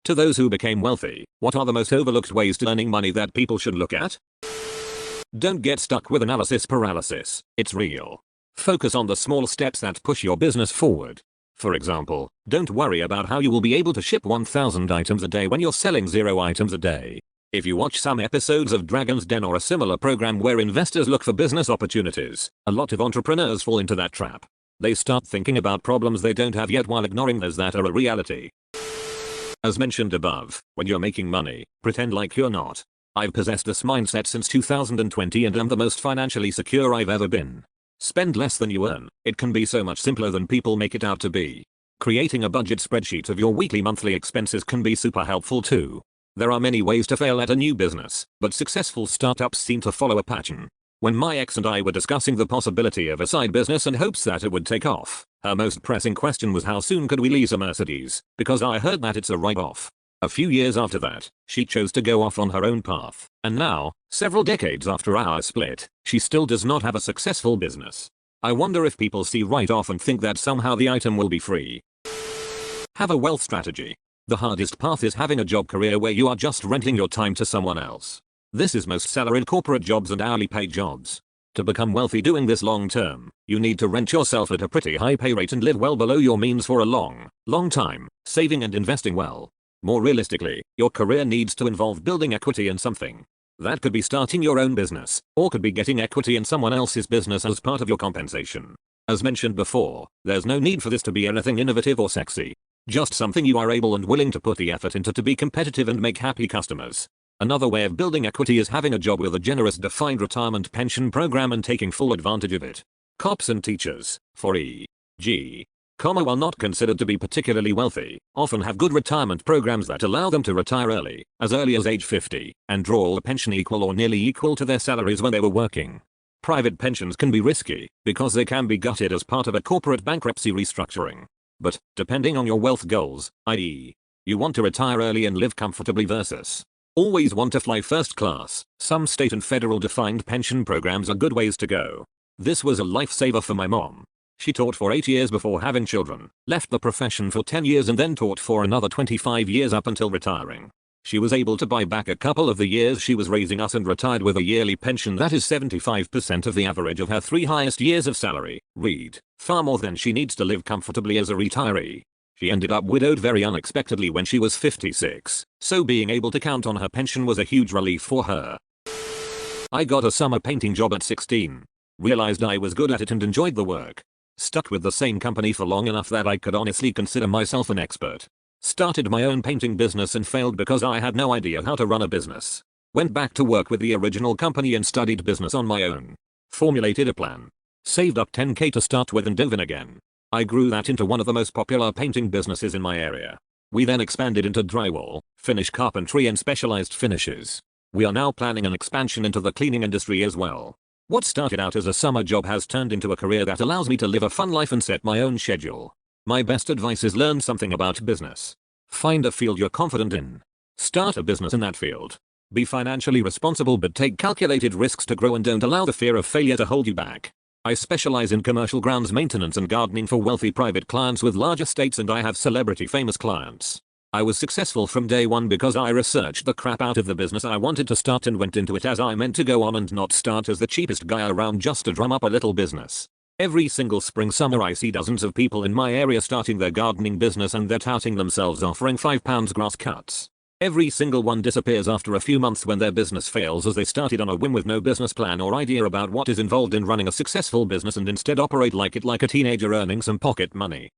To those who became wealthy, what are the most overlooked ways to earning money that people should look at? Don't get stuck with analysis paralysis. It's real. Focus on the small steps that push your business forward. For example, don't worry about how you will be able to ship 1,000 items a day when you're selling 0 items a day. If you watch some episodes of Dragon's Den or a similar program where investors look for business opportunities, a lot of entrepreneurs fall into that trap. They start thinking about problems they don't have yet while ignoring those that are a reality. As mentioned above, when you're making money, pretend like you're not. I've possessed this mindset since 2020 and am the most financially secure I've ever been. Spend less than you earn. It can be so much simpler than people make it out to be. Creating a budget spreadsheet of your weekly monthly expenses can be super helpful too. There are many ways to fail at a new business, but successful startups seem to follow a pattern. When my ex and I were discussing the possibility of a side business in hopes that it would take off, her most pressing question was how soon could we lease a Mercedes, because I heard that it's a write-off. A few years after that, she chose to go off on her own path, and now, several decades after our split, she still does not have a successful business. I wonder if people see write-off and think that somehow the item will be free. Have a wealth strategy. The hardest path is having a job career where you are just renting your time to someone else. This is most salaried corporate jobs and hourly paid jobs. To become wealthy doing this long term, you need to rent yourself at a pretty high pay rate and live well below your means for a long time, saving and investing well. More realistically, your career needs to involve building equity in something. That could be starting your own business, or could be getting equity in someone else's business as part of your compensation. As mentioned before, there's no need for this to be anything innovative or sexy. Just something you are able and willing to put the effort into to be competitive and make happy customers. Another way of building equity is having a job with a generous defined retirement pension program and taking full advantage of it. Cops and teachers, for e.g., while not considered to be particularly wealthy, often have good retirement programs that allow them to retire as early as age 50, and draw a pension equal or nearly equal to their salaries when they were working. Private pensions can be risky, because they can be gutted as part of a corporate bankruptcy restructuring. But, depending on your wealth goals, i.e., you want to retire early and live comfortably versus always want to fly first class, some state and federal defined pension programs are good ways to go. This was a lifesaver for my mom. She taught for 8 years before having children, left the profession for 10 years and then taught for another 25 years up until retiring. She was able to buy back a couple of the years she was raising us and retired with a yearly pension that is 75% of the average of her 3 highest years of salary. Read, far more than she needs to live comfortably as a retiree. She ended up widowed very unexpectedly when she was 56, so being able to count on her pension was a huge relief for her. I got a summer painting job at 16. Realized I was good at it and enjoyed the work. Stuck with the same company for long enough that I could honestly consider myself an expert. Started my own painting business and failed because I had no idea how to run a business. Went back to work with the original company and studied business on my own. Formulated a plan. Saved up 10k to start with and dove in again. I grew that into one of the most popular painting businesses in my area. We then expanded into drywall, finish carpentry and specialized finishes. We are now planning an expansion into the cleaning industry as well. What started out as a summer job has turned into a career that allows me to live a fun life and set my own schedule. My best advice is learn something about business. Find a field you're confident in. Start a business in that field. Be financially responsible but take calculated risks to grow and don't allow the fear of failure to hold you back. I specialize in commercial grounds maintenance and gardening for wealthy private clients with large estates and I have celebrity famous clients. I was successful from day one because I researched the crap out of the business I wanted to start and went into it as I meant to go on and not start as the cheapest guy around just to drum up a little business. Every single spring summer I see dozens of people in my area starting their gardening business and they're touting themselves offering £5 grass cuts. Every single one disappears after a few months when their business fails as they started on a whim with no business plan or idea about what is involved in running a successful business and instead operate like a teenager earning some pocket money.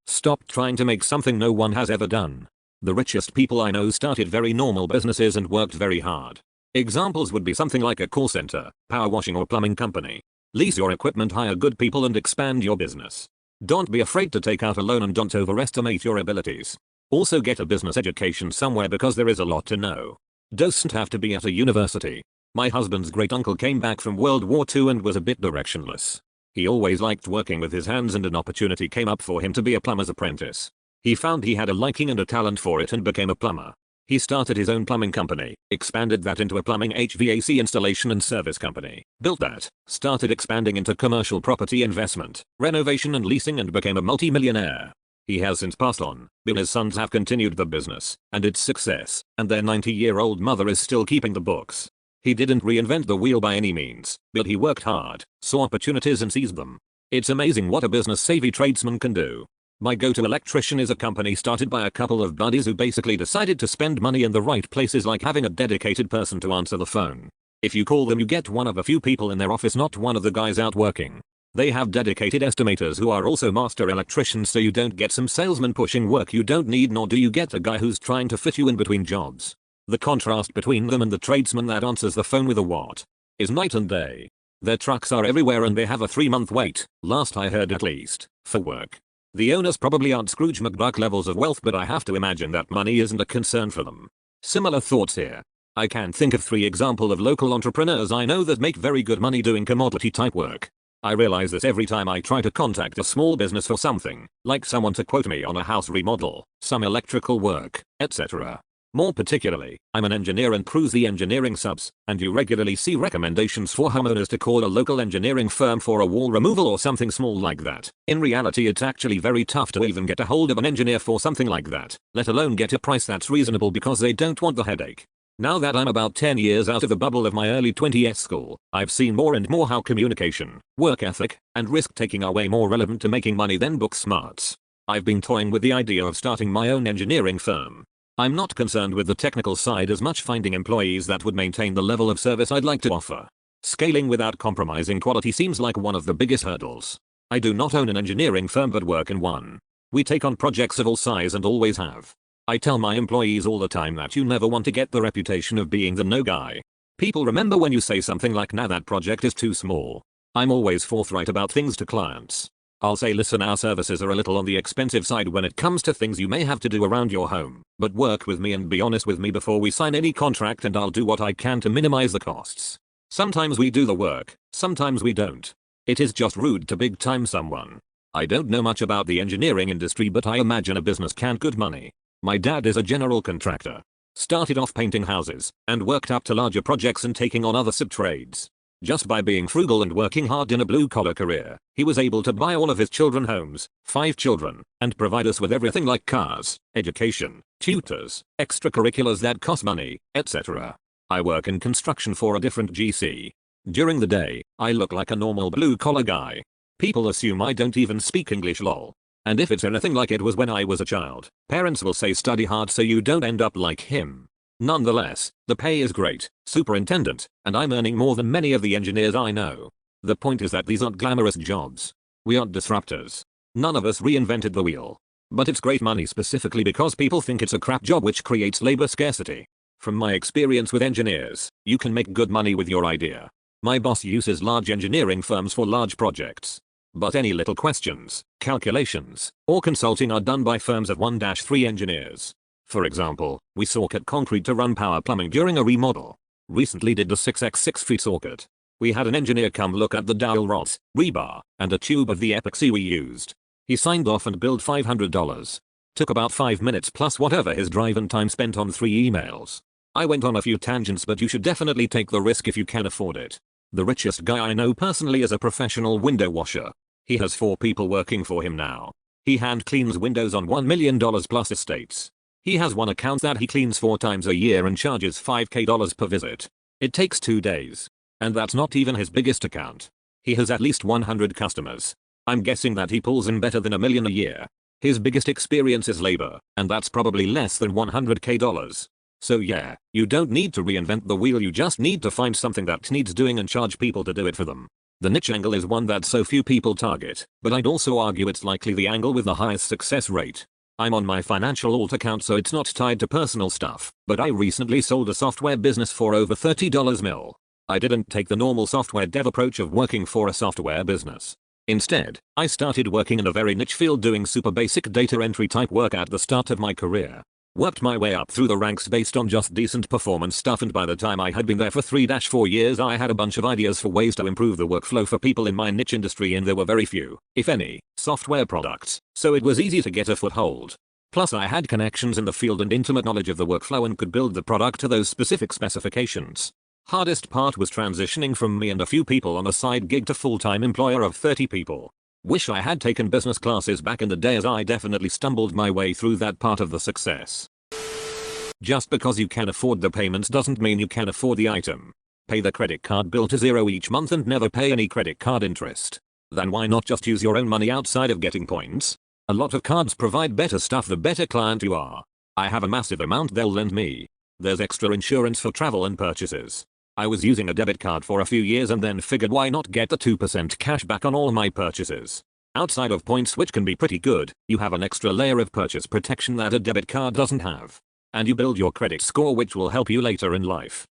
Stop trying to make something no one has ever done. The richest people I know started very normal businesses and worked very hard. Examples would be something like a call center, power washing or plumbing company. Lease your equipment, hire good people and expand your business. Don't be afraid to take out a loan and don't overestimate your abilities. Also get a business education somewhere because there is a lot to know. Doesn't have to be at a university. My husband's great uncle came back from World War II and was a bit directionless. He always liked working with his hands and an opportunity came up for him to be a plumber's apprentice. He found he had a liking and a talent for it and became a plumber. He started his own plumbing company, expanded that into a plumbing HVAC installation and service company, built that, started expanding into commercial property investment, renovation and leasing and became a multi-millionaire. He has since passed on, but his sons have continued the business and its success, and their 90-year-old mother is still keeping the books. He didn't reinvent the wheel by any means, but he worked hard, saw opportunities and seized them. It's amazing what a business-savvy tradesman can do. My go-to electrician is a company started by a couple of buddies who basically decided to spend money in the right places, like having a dedicated person to answer the phone. If you call them, you get one of a few people in their office, not one of the guys out working. They have dedicated estimators who are also master electricians, so you don't get some salesman pushing work you don't need, nor do you get a guy who's trying to fit you in between jobs. The contrast between them and the tradesman that answers the phone with a watt is night and day. Their trucks are everywhere and they have a 3-month wait, last I heard at least, for work. The owners probably aren't Scrooge McDuck levels of wealth, but I have to imagine that money isn't a concern for them. Similar thoughts here. I can think of 3 examples of local entrepreneurs I know that make very good money doing commodity type work. I realize this every time I try to contact a small business for something, like someone to quote me on a house remodel, some electrical work, etc. More particularly, I'm an engineer and cruise the engineering subs, and you regularly see recommendations for homeowners to call a local engineering firm for a wall removal or something small like that. In reality, it's actually very tough to even get a hold of an engineer for something like that, let alone get a price that's reasonable, because they don't want the headache. Now that I'm about 10 years out of the bubble of my early 20s school, I've seen more and more how communication, work ethic, and risk-taking are way more relevant to making money than book smarts. I've been toying with the idea of starting my own engineering firm. I'm not concerned with the technical side as much, finding employees that would maintain the level of service I'd like to offer. Scaling without compromising quality seems like one of the biggest hurdles. I do not own an engineering firm but work in one. We take on projects of all size and always have. I tell my employees all the time that you never want to get the reputation of being the no guy. People remember when you say something like, "Nah, that project is too small." I'm always forthright about things to clients. I'll say, "Listen, our services are a little on the expensive side when it comes to things you may have to do around your home, but work with me and be honest with me before we sign any contract and I'll do what I can to minimize the costs." Sometimes we do the work, sometimes we don't. It is just rude to big time someone. I don't know much about the engineering industry, but I imagine a business can good money. My dad is a general contractor. Started off painting houses, and worked up to larger projects and taking on other sub-trades. Just by being frugal and working hard in a blue-collar career, he was able to buy all of his children homes, 5 children, and provide us with everything like cars, education, tutors, extracurriculars that cost money, etc. I work in construction for a different GC. During the day, I look like a normal blue-collar guy. People assume I don't even speak English, lol. And if it's anything like it was when I was a child, parents will say study hard so you don't end up like him. Nonetheless, the pay is great, superintendent, and I'm earning more than many of the engineers I know. The point is that these aren't glamorous jobs. We aren't disruptors. None of us reinvented the wheel. But it's great money specifically because people think it's a crap job, which creates labor scarcity. From my experience with engineers, you can make good money with your idea. My boss uses large engineering firms for large projects. But any little questions, calculations, or consulting are done by firms of 1-3 engineers. For example, we saw cut concrete to run power plumbing during a remodel. Recently did the 6x6 feet socket. We had an engineer come look at the dowel rods, rebar, and a tube of the epoxy we used. He signed off and billed $500. Took about 5 minutes plus whatever his drive and time spent on 3 emails. I went on a few tangents, but you should definitely take the risk if you can afford it. The richest guy I know personally is a professional window washer. He has 4 people working for him now. He hand cleans windows on $1 million plus estates. He has one account that he cleans 4 times a year and charges $5,000 per visit. It takes 2 days. And that's not even his biggest account. He has at least 100 customers. I'm guessing that he pulls in better than $1 million a year. His biggest experience is labor, and that's probably less than $100K. So yeah, you don't need to reinvent the wheel, you just need to find something that needs doing and charge people to do it for them. The niche angle is one that so few people target, but I'd also argue it's likely the angle with the highest success rate. I'm on my financial alt account, so it's not tied to personal stuff, but I recently sold a software business for over $30 mil. I didn't take the normal software dev approach of working for a software business. Instead, I started working in a very niche field doing super basic data entry type work at the start of my career. Worked my way up through the ranks based on just decent performance stuff, and by the time I had been there for 3-4 years I had a bunch of ideas for ways to improve the workflow for people in my niche industry, and there were very few, if any, software products, so it was easy to get a foothold. Plus I had connections in the field and intimate knowledge of the workflow and could build the product to those specific specifications. Hardest part was transitioning from me and a few people on a side gig to full-time employer of 30 people. Wish I had taken business classes back in the day, as I definitely stumbled my way through that part of the success. Just because you can afford the payments doesn't mean you can afford the item. Pay the credit card bill to zero each month and never pay any credit card interest. Then why not just use your own money outside of getting points? A lot of cards provide better stuff the better client you are. I have a massive amount they'll lend me. There's extra insurance for travel and purchases. I was using a debit card for a few years and then figured why not get the 2% cash back on all my purchases. Outside of points, which can be pretty good, you have an extra layer of purchase protection that a debit card doesn't have. And you build your credit score, which will help you later in life.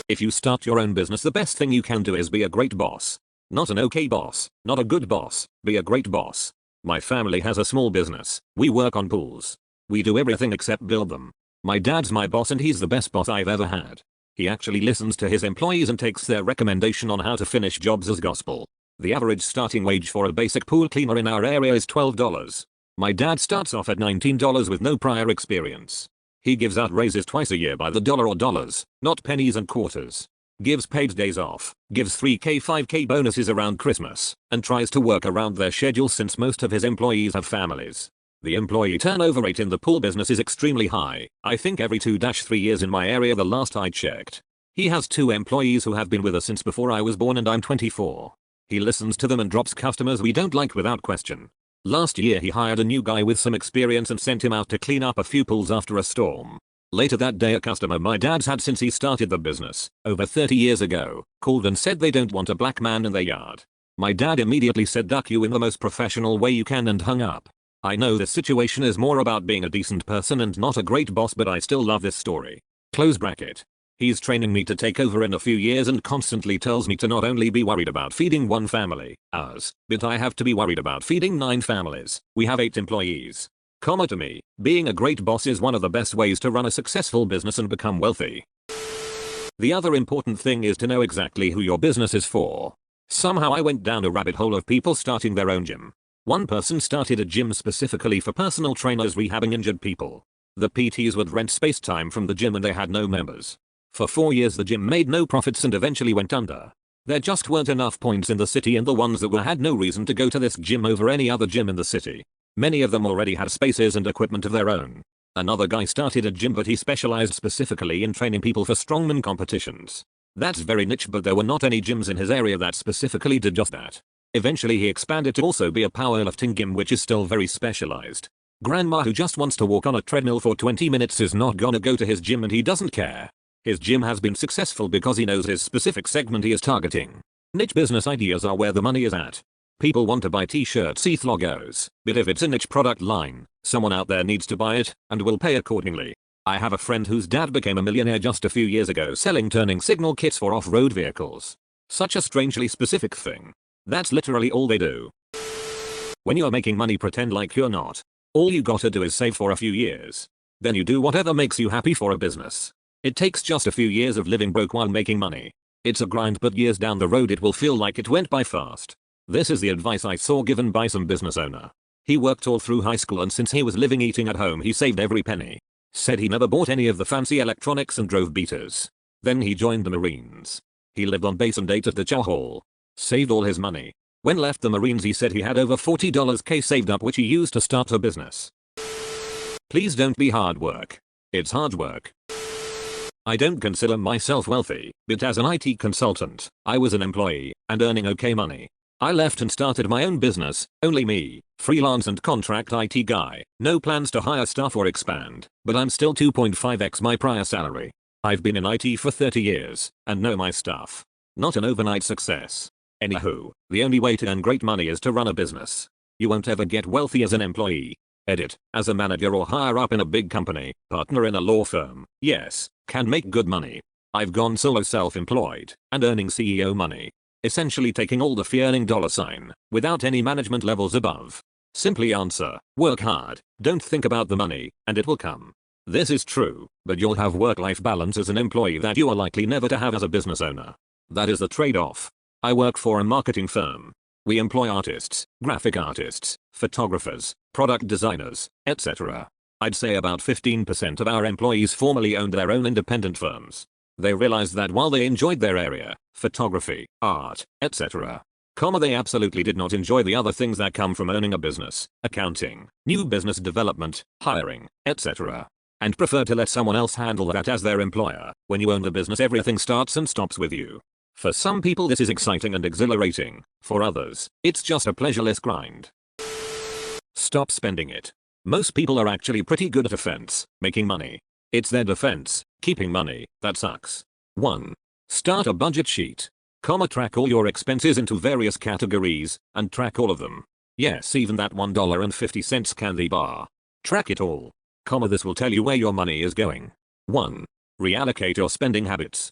If you start your own business, the best thing you can do is be a great boss. Not an okay boss, not a good boss, be a great boss. My family has a small business. We work on pools. We do everything except build them. My dad's my boss and he's the best boss I've ever had. He actually listens to his employees and takes their recommendation on how to finish jobs as gospel. The average starting wage for a basic pool cleaner in our area is $12. My dad starts off at $19 with no prior experience. He gives out raises twice a year by the dollar or dollars, not pennies and quarters. Gives paid days off, gives 3K 5K bonuses around Christmas, and tries to work around their schedule since most of his employees have families. The employee turnover rate in the pool business is extremely high, I think every 2-3 years in my area the last I checked. He has 2 employees who have been with us since before I was born and I'm 24. He listens to them and drops customers we don't like without question. Last year he hired a new guy with some experience and sent him out to clean up a few pools after a storm. Later that day, a customer my dad's had since he started the business, over 30 years ago, called and said they don't want a black man in their yard. My dad immediately said duck you in the most professional way you can and hung up. I know this situation is more about being a decent person and not a great boss, but I still love this story. Close bracket. He's training me to take over in a few years and constantly tells me to not only be worried about feeding one family, ours, but I have to be worried about feeding 9 families. We have 8 employees. To me, being a great boss is one of the best ways to run a successful business and become wealthy. The other important thing is to know exactly who your business is for. Somehow I went down a rabbit hole of people starting their own gym. One person started a gym specifically for personal trainers rehabbing injured people. The PTs would rent space time from the gym and they had no members. For 4 years the gym made no profits and eventually went under. There just weren't enough points in the city and the ones that were had no reason to go to this gym over any other gym in the city. Many of them already had spaces and equipment of their own. Another guy started a gym but he specialized specifically in training people for strongman competitions. That's very niche, but there were not any gyms in his area that specifically did just that. Eventually he expanded to also be a powerlifting gym, which is still very specialized. Grandma who just wants to walk on a treadmill for 20 minutes is not gonna go to his gym and he doesn't care. His gym has been successful because he knows his specific segment he is targeting. Niche business ideas are where the money is at. People want to buy t-shirts with logos, but if it's a niche product line, someone out there needs to buy it and will pay accordingly. I have a friend whose dad became a millionaire just a few years ago selling turning signal kits for off-road vehicles. Such a strangely specific thing. That's literally all they do. When you're making money, pretend like you're not. All you gotta do is save for a few years. Then you do whatever makes you happy for a business. It takes just a few years of living broke while making money. It's a grind, but years down the road it will feel like it went by fast. This is the advice I saw given by some business owner. He worked all through high school and since he was living eating at home he saved every penny. Said he never bought any of the fancy electronics and drove beaters. Then he joined the Marines. He lived on base and ate at the chow hall. Saved all his money. When left the Marines he said he had over $40K saved up, which he used to start a business. Please don't be hard work. It's hard work. I don't consider myself wealthy, but as an IT consultant, I was an employee and earning okay money. I left and started my own business, only me, freelance and contract IT guy, no plans to hire staff or expand, but I'm still 2.5x my prior salary. I've been in IT for 30 years, and know my stuff. Not an overnight success. Anywho, the only way to earn great money is to run a business. You won't ever get wealthy as an employee. Edit, as a manager or higher up in a big company, partner in a law firm, yes, can make good money. I've gone solo self-employed, and earning CEO money. Essentially taking all the fee-earning $, without any management levels above. Simply answer, work hard, don't think about the money, and it will come. This is true, but you'll have work-life balance as an employee that you are likely never to have as a business owner. That is the trade-off. I work for a marketing firm. We employ artists, graphic artists, photographers, product designers, etc. I'd say about 15% of our employees formerly owned their own independent firms. They realized that while they enjoyed their area, photography, art, etc., They absolutely did not enjoy the other things that come from owning a business, accounting, new business development, hiring, etc. And prefer to let someone else handle that as their employer. When you own the business, everything starts and stops with you. For some people this is exciting and exhilarating, for others, it's just a pleasureless grind. Stop spending it. Most people are actually pretty good at offense, making money. It's their defense, keeping money, that sucks. 1. Start a budget sheet. Track all your expenses into various categories, and track all of them. Yes, even that $1.50 candy bar. Track it all. This will tell you where your money is going. 1. Reallocate your spending habits.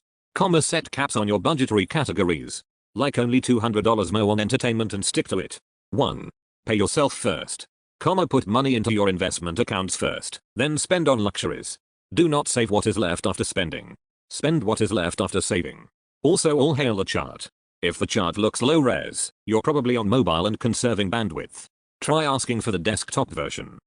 Set caps on your budgetary categories. Like only $200 more on entertainment and stick to it. 1. Pay yourself first. Put money into your investment accounts first, then spend on luxuries. Do not save what is left after spending. Spend what is left after saving. Also, all hail the chart. If the chart looks low res, you're probably on mobile and conserving bandwidth. Try asking for the desktop version.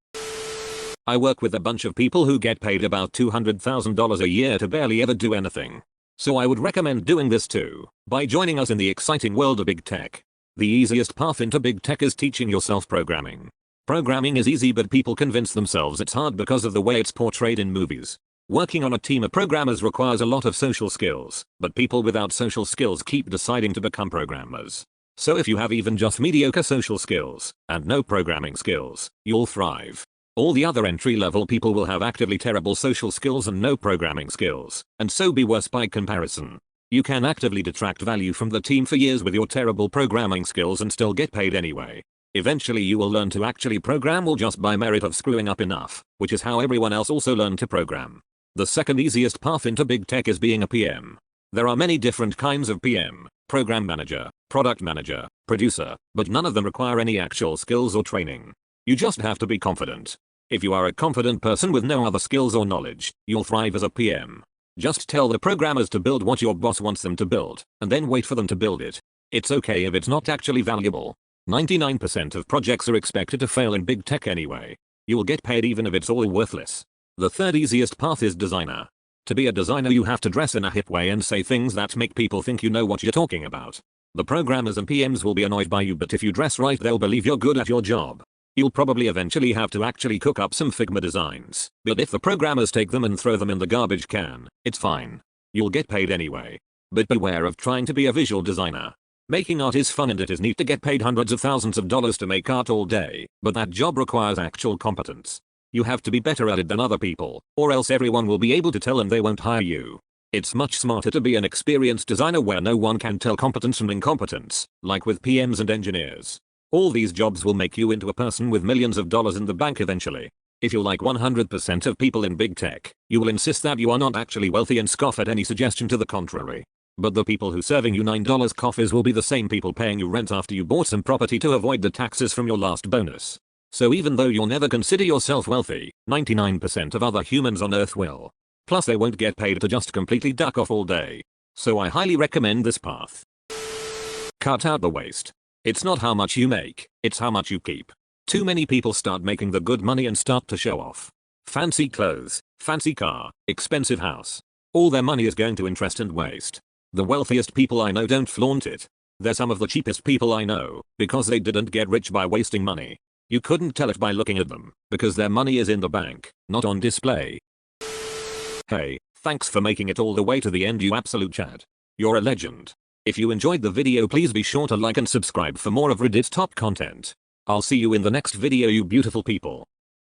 I work with a bunch of people who get paid about $200,000 a year to barely ever do anything. So I would recommend doing this too, by joining us in the exciting world of big tech. The easiest path into big tech is teaching yourself programming. Programming is easy, but people convince themselves it's hard because of the way it's portrayed in movies. Working on a team of programmers requires a lot of social skills, but people without social skills keep deciding to become programmers. So if you have even just mediocre social skills, and no programming skills, you'll thrive. All the other entry-level people will have actively terrible social skills and no programming skills, and so be worse by comparison. You can actively detract value from the team for years with your terrible programming skills and still get paid anyway. Eventually you will learn to actually program all just by merit of screwing up enough, which is how everyone else also learned to program. The second easiest path into big tech is being a PM. There are many different kinds of PM, program manager, product manager, producer, but none of them require any actual skills or training. You just have to be confident. If you are a confident person with no other skills or knowledge, you'll thrive as a PM. Just tell the programmers to build what your boss wants them to build, and then wait for them to build it. It's okay if it's not actually valuable. 99% of projects are expected to fail in big tech anyway. You'll get paid even if it's all worthless. The third easiest path is designer. To be a designer you have to dress in a hip way and say things that make people think you know what you're talking about. The programmers and PMs will be annoyed by you, but if you dress right they'll believe you're good at your job. You'll probably eventually have to actually cook up some Figma designs, but if the programmers take them and throw them in the garbage can, it's fine. You'll get paid anyway. But beware of trying to be a visual designer. Making art is fun and it is neat to get paid hundreds of thousands of dollars to make art all day, but that job requires actual competence. You have to be better at it than other people, or else everyone will be able to tell and they won't hire you. It's much smarter to be an experienced designer where no one can tell competence from incompetence, like with PMs and engineers. All these jobs will make you into a person with millions of dollars in the bank eventually. If you're like 100% of people in big tech, you will insist that you are not actually wealthy and scoff at any suggestion to the contrary. But the people who serving you $9 coffees will be the same people paying you rent after you bought some property to avoid the taxes from your last bonus. So even though you'll never consider yourself wealthy, 99% of other humans on Earth will. Plus they won't get paid to just completely duck off all day. So I highly recommend this path. Cut out the waste. It's not how much you make, it's how much you keep. Too many people start making the good money and start to show off. Fancy clothes, fancy car, expensive house. All their money is going to interest and waste. The wealthiest people I know don't flaunt it. They're some of the cheapest people I know, because they didn't get rich by wasting money. You couldn't tell it by looking at them, because their money is in the bank, not on display. Hey, thanks for making it all the way to the end, you absolute Chad. You're a legend. If you enjoyed the video please be sure to like and subscribe for more of Reddit's top content. I'll see you in the next video you beautiful people.